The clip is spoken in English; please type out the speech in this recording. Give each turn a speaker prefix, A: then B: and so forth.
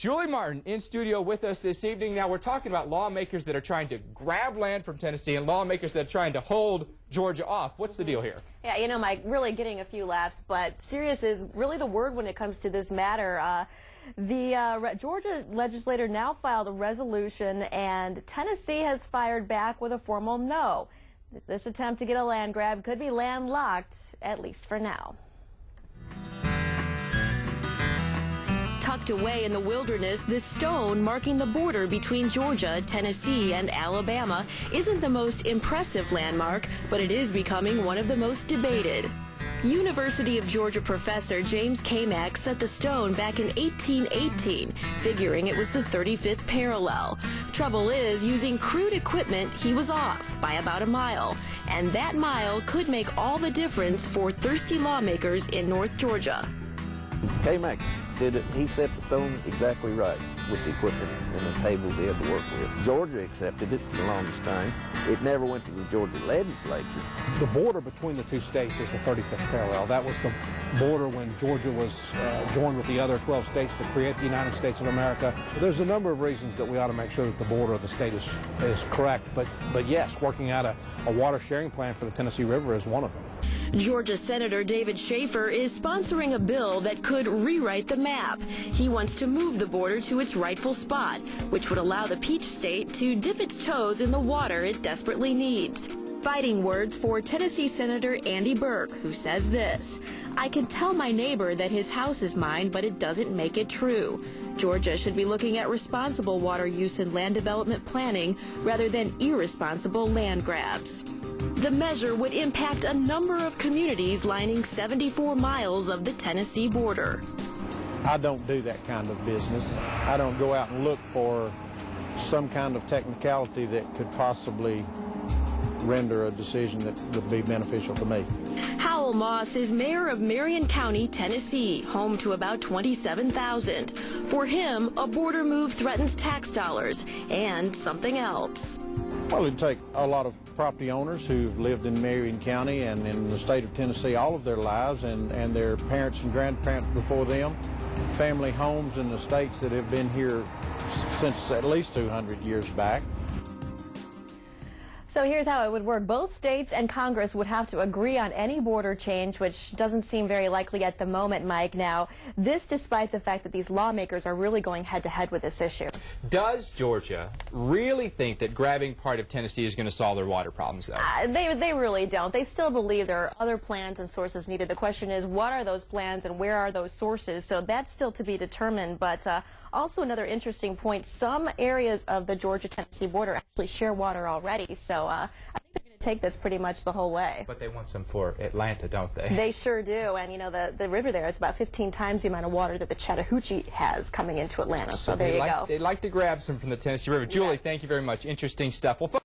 A: Julie Martin in studio with us this evening. Now we're talking about lawmakers that are trying to grab land from Tennessee and lawmakers that are trying to hold Georgia off. What's the deal here?
B: Yeah, you know, Mike, really getting a few laughs, but serious is really the word when it comes to this matter. The Georgia legislator now filed a resolution, and Tennessee has fired back with a formal no. This attempt to get a land grab could be landlocked, at least for now.
C: Tucked away in the wilderness, this stone marking the border between Georgia, Tennessee, and Alabama isn't the most impressive landmark, but it is becoming one of the most debated. University of Georgia professor James Kamak set the stone back in 1818, figuring it was the 35th parallel. Trouble is, using crude equipment, he was off by about a mile, and that mile could make all the difference for thirsty lawmakers in North Georgia.
D: Kamak did it. He set the stone exactly right with the equipment and the tables he had to work with. Georgia accepted it for the longest time. It never went to the Georgia legislature.
E: The border between the two states is the 35th parallel. That was the border when Georgia was joined with the other 12 states to create the United States of America. There's a number of reasons that we ought to make sure that the border of the state is correct. But yes, working out a water sharing plan for the Tennessee River is one of them.
C: Georgia Senator David Schaefer is sponsoring a bill that could rewrite the map. He wants to move the border to its rightful spot, which would allow the Peach State to dip its toes in the water it desperately needs. Fighting words for Tennessee Senator Andy Burke, who says this: "I can tell my neighbor that his house is mine, but it doesn't make it true. Georgia should be looking at responsible water use and land development planning rather than irresponsible land grabs." The measure would impact a number of communities lining 74 miles of the Tennessee border.
E: I don't do that kind of business. I don't go out and look for some kind of technicality that could possibly render a decision that would be beneficial to me.
C: Howell Moss is mayor of Marion County, Tennessee, home to about 27,000. For him, a border move threatens tax dollars and something else.
E: Well, it'd take a lot of property owners who've lived in Marion County and in the state of Tennessee all of their lives, and their parents and grandparents before them, family homes in the states that have been here since at least 200 years back.
B: So here's how it would work. Both states and Congress would have to agree on any border change, which doesn't seem very likely at the moment, Mike. Now, this despite the fact that these lawmakers are really going head-to-head with this issue.
A: Does Georgia really think that grabbing part of Tennessee is going to solve their water problems, though?
B: They really don't. They still believe there are other plans and sources needed. The question is, what are those plans and where are those sources? So that's still to be determined. But also another interesting point, some areas of the Georgia-Tennessee border actually share water already. So I think they're going to take this pretty much the whole way.
A: But they want some for Atlanta, don't they?
B: They sure do. And, you know, the river there is about 15 times the amount of water that the Chattahoochee has coming into Atlanta. So there you go.
A: They like to grab some from the Tennessee River. Julie, thank you very much. Interesting stuff. Well,